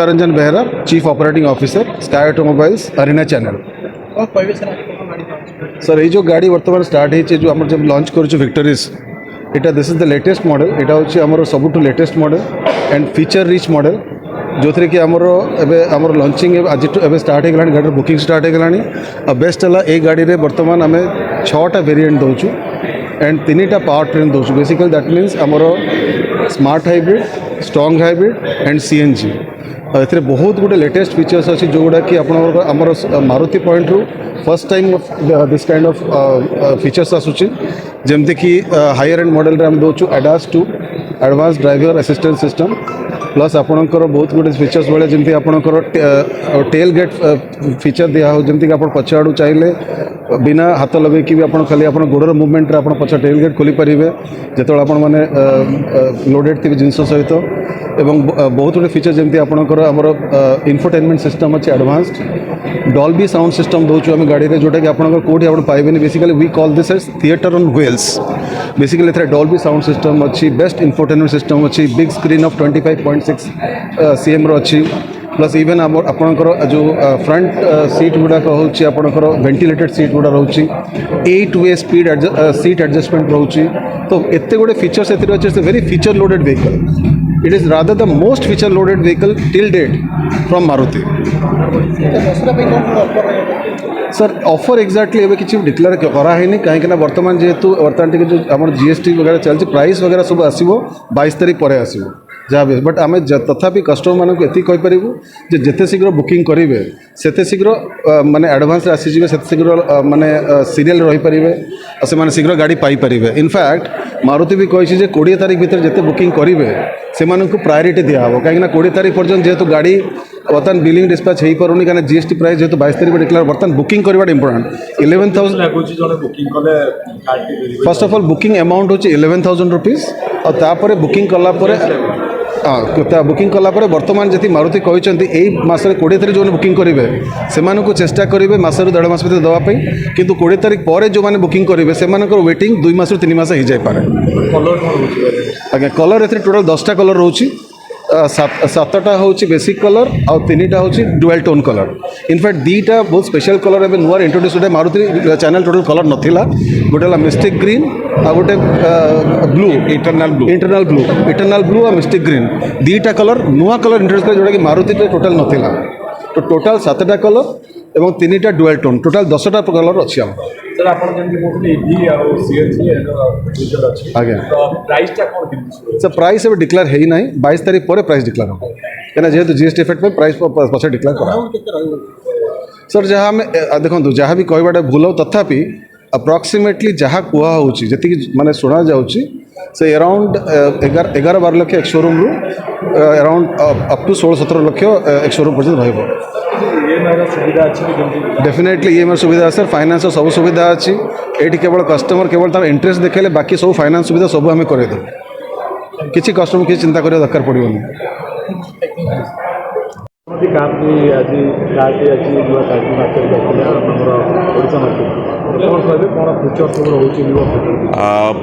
Ranjan Behera, chief operating officer, Sky Automobiles Arena channel. Sir ये जो गाड़ी वर्तमान स्टार्ट है जो आम जब लॉन्च कर विक्टोरीज इटा this is the latest model. इटा हूँ आमर सबुठ latest model and feature rich model जो थी कि आमर एवं लॉन्चिंग आज स्टार्ट हो गाड़ी बुकिंग स्टार्ट हो बेस्ट है ये गाड़ी में बर्तमान आम 6टा वेरिएंट दौचु एंड 3टा पावर ट्रेन दौचु। बेसिकली दैट मीन्स आमर smart hybrid, strong hybrid and CNG ए बहुत गुटे लेटेस्ट फीचर्स अच्छी जो गुड़ा कि आमर मारुति पॉइंट रू first time this kind of features आसूची जमती कि हायर एंड मॉडल रे हम दौचु ADAS 2 advance driver assistant system plus आपणकर बहुत गुटे फीचर्स भाई जमी आपणकर टेल गेट फीचर दिया हो जमी कि आप पछ आड़ू चाहिए बिना हाथ लगे कि भी खाली आप गोड़र मुवमेंट रे आप पछ टेल गेट खोली पारे जो आप लोडेड थी जिनस सहित एवं बहुत गुटे फीचर जमी आपणकर आमर इन्फोटेनमेंट सिस्टम अच्छे एडवांस्ड डॉल्बी साउंड सिस्टम दौचु आम गाड़ी में जोटा कि आपंकर कौटी आप पाइबेनि। Basically we call this as theatre on wheels. Basically a Dolby sound system अच्छी बेस्ट इन्फोटेनमेंट सिस्टम अच्छी बिग स्क्रीन ऑफ 25.6 cm अच्छी प्लस इवेन आपणकर जो फ्रंट सीट गुड़ाक हूँ आपणकर वेंटिलेटेड सीट गुड़ा रोचे 8-way स्पीड सीट एडजस्टमेंट रोचे। तो एत गुड़े फीचर्स अच्छे very feature loaded vehicle. It is rather the most feature loaded vehicle till date from Maruti. Sir offer exactly एवं किसी डिक्लेयर कराई कहीं बर्तमान जेहेतु बर्तमान टी जो आम जीएसटी वगैरह चलती प्राइस वगैरह सब आसो 22 तारीख पर आसो जहाँ भी बट आम तथापि कस्टमर मानक एतिकु जिते शीघ्र बुकिंग करेंगे सेते शीघ्र माने एडवांस आसीजे से शीघ्र माने सीरियल रही पारे से शीघ्र गाड़ी पाइपर। इनफैक्ट मारुति भी कही 20 तारीख भितर जिते बुकिंग करेंगे से प्रायोरीटी दिहब कहीं 20 तारीख पर्यटन जेहेतु गाड़ी बर्तमान बिलिंग डिस्पैच हो पारुनी कहीं जीएसटी प्राइस जेहेतु 22 तारीख डिक्लेयर बर्तमान बुकिंग करवा important 11,000 first of all booking amount हूँ 11,000 रुपीज और बुकिंग कलापर हाँ बुकिंग कलापर बर्तमान जी मारुति कहते यही मसरे 20 तारीख जो बुकिंग करेंगे से चेष्टा करेंगे मसरू 1.5 मास भर देवाई किंतु 20 तारीख पर जो मैंने बुकिंग करेंगे से वेटिंग 2 मास 3 मास हो जाए। आज्ञा कलर ए टोटाल 10टा कलर रोचे 7टा हूँ बेसिक कलर और 3टा हूँ डुअल टोन कलर। इनफैक्ट 2टा बहुत स्पेशल कलर एवं नुआ इंट्रोड्यूस गोटे मारुति चैनल टोटल कलर नाला गोटे मिस्टिक ग्रीन आ गोटे ब्लू इंटरनल ब्लू और मिस्टिक ग्रीन 2टा कलर नुआ कलर इंट्रोड्यूस कर जोटा कि मारुति टोटल नाला। तो टोटाल 7टा कलर एवं 3टा डुअल टोन टोटाल 10टा कलर अच्छी आम सर आप आज्ञा सर प्राइस एवं डिक्लेयर है ही ना 22 तारीख पर प्राइस डिक्लेयर हो कहीं जेहतु जीएसटी इफेक्ट में प्राइस पचे डिक्लेयर कर सर जहाँ आम देखो जहाँ भी कहवाटा भूल तथापि अप्रॉक्सीमेटली जहाँ कहुच्छी जी माने शुणा जाऊँगी से अराउंड 11-12 लाख एक शोरूम रू अराउंड अप टू 16-17 लाख एक शोरूम पर्यटन डेफिनेटली ईएमआई सुविधा सर फाइनान्स सब सुविधा अच्छी ये केवल कस्टमर केवल तार इंटरेस्ट देखेले बाकी सब फाइनान्स सुविधा सब आम करदेव किसी कस्टमर किसी चिंता करने दरकार पड़ोनी।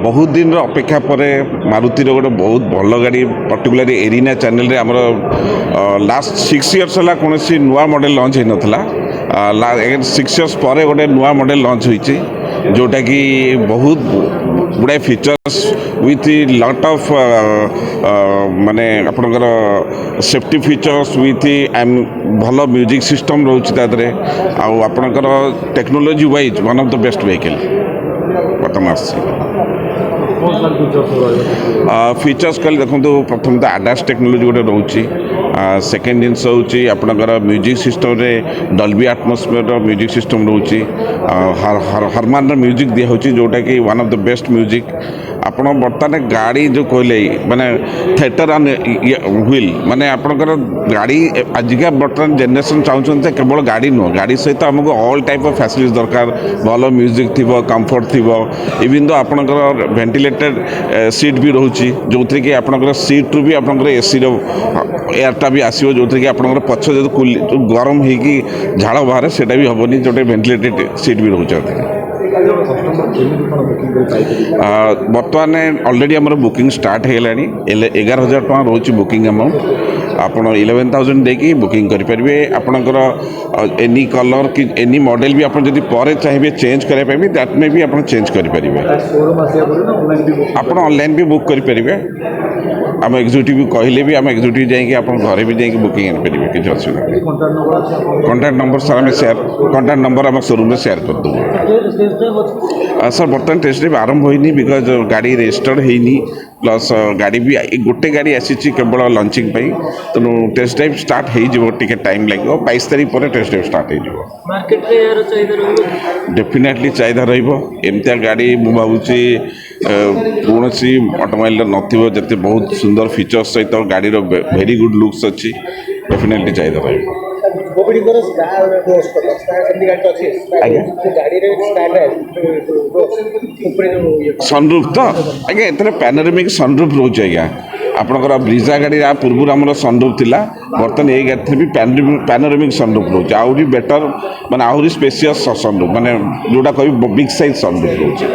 बहुत दिन अपेक्षा पर मारुति गोटे बहुत भल गाड़ी पर्टिकुलर एरिना चैनल रे आमर लास्ट 6 इयर्स है कौन नुआ मॉडल लॉन्च हो नाला 6 इयर्स पर गोटे नुआ मॉडल लॉन्च होती जोटा कि बहुत गुड़ाए फीचर्स विथ लट ऑफ माने आपणकर सेफ्टी फीचर्स विथ भल म्यूजिक सिस्टम रोचे आपणकर technology wise one of the best vehicle बर्तमान फीचर्स कल देखो प्रथम तो ADAS टेक्नोलोजी गोटे रोचे सेकेंड जिनस हूँ आपणकर म्यूजिक सिस्टम रे डॉल्बी एटमॉस्फेयर म्यूजिक सिस्टम रोचे हरमान म्यूजिक दिया जोटा कि one of the best music आपण बर्तमान गाड़ी जो कहले माने थिएटर एंड व्हील माने आपणकर गाड़ी आजिका बर्तमान जेनेरेशन चाहते केवल गाड़ी नुह गाड़ी सहित आमको ऑल टाइप ऑफ फैसिलिटीज दरकार भल म्यूजिक थी कंफर्ट थी इवन तो आपणकर वेंटिलेटेड सीट भी रोचे जो थी कि आपणकर सीट रू भी आपणकर एसी रो एयरटा भी आसो जो थी कि आपणकर पछ जो गरम होगी झाड़ बाहर से भी हेनी जो वेंटिलेटेड सीट भी रोचे बर्तमान ऑलरेडी आम बुकिंग स्टार्ट हो 11,000 टका रोचे बुकिंग अमाउंट ଆପଣ 11,000 ଦେଇକି ବୁକିଂ କରିପାରିବେ ଆପଣଙ୍କର ଏନି କଲର୍ କି ଏନି ମଡ଼େଲ୍ ବି ଆପଣ ଯଦି ପରେ ଚାହିଁବେ ଚେଞ୍ଜ କରିବା ପାଇଁ ବି ଦ୍ୟାଟ୍ ମେ ବି ଆପଣ ଚେଞ୍ଜ କରିପାରିବେ ଆପଣ ଅନଲାଇନ୍ ବି ବୁକ୍ କରିପାରିବେ ଆମ ଏକ୍ଜିକ୍ୟୁଟିଭ୍ କହିଲେ ବି ଆମ ଏକ୍ଜିକ୍ୟୁଟିଭ୍ ଯାଇକି ଆପଣ ଘରେ ବି ଯାଇକି ବୁକିଂ ଆଣିପାରିବେ କିଛି ଅସୁବିଧା ନାହିଁ କଣ୍ଟାକ୍ଟ ନମ୍ବର ସାର୍ ଆମେ କଣ୍ଟାକ୍ଟ ନମ୍ବର ଆମ ସୋରୁମ୍ରେ ସେୟାର କରିଦେବୁ ସାର୍ ବର୍ତ୍ତମାନ ଟେଷ୍ଟ ଡ୍ରାଇଭ୍ ଆରମ୍ଭ ହୋଇନି ବିକଜ୍ ଗାଡ଼ି ରେଜିଷ୍ଟର୍ଡ ହେଇନି ପ୍ଲସ୍ ଗାଡ଼ି ବି ଗୋଟେ ଗାଡ଼ି ଆସିଛି କେବଳ ଲଞ୍ଚିଂ ପାଇଁ ତେଣୁ ଟେଷ୍ଟ ଡ୍ରାଇଭ୍ ଷ୍ଟାର୍ଟ ହେଇଯିବ ଟିକେ ଟାଇମ୍ ଲାଗିବ 22 ତାରିଖ ପରେ ଟେଷ୍ଟ ଡ୍ରାଇଭ୍ ଷ୍ଟାର୍ଟ ହେଇଯିବ ଡେଫିନେଟଲି ଚାହିଦା ରହିବ ଏମିତିଆ ଗାଡ଼ି ମୁଁ ଭାବୁଛି କୌଣସି ଅଟୋମୋବାଇଲ୍ର ନଥିବ ଯେତେ ବହୁତ ସୁନ୍ଦର ଫିଚର୍ସ ସହିତ ଗାଡ଼ିର ଭେରି ଗୁଡ୍ ଲୁକ୍ସ ଅଛି ଡେଫିନେଟଲି ଚାହିଦା ରହିବ ସନରୁଫ୍ ତ ଆଜ୍ଞା ଏଥିରେ ପ୍ୟାନୋରାମିକ୍ ସନରୁଫ୍ ରହୁଛି ଆଜ୍ଞା ଆପଣଙ୍କର ବ୍ରିଜା ଗାଡ଼ି ଆ ପୂର୍ବରୁ ଆମର ସନରୁଫ୍ ଥିଲା ବର୍ତ୍ତମାନ ଏଇ ଗାଡ଼ିରେ ବି ପ୍ୟାନୋରାମିକ୍ ସନରୁଫ୍ ରହୁଛି ଆହୁରି ବେଟର୍ ମାନେ ଆହୁରି ସ୍ପେସିୟସ୍ ସନରୁଫ୍ ମାନେ ଯେଉଁଟା କହିବି ବିଗ୍ ସାଇଜ୍ ସନରୁଫ୍ ରହୁଛି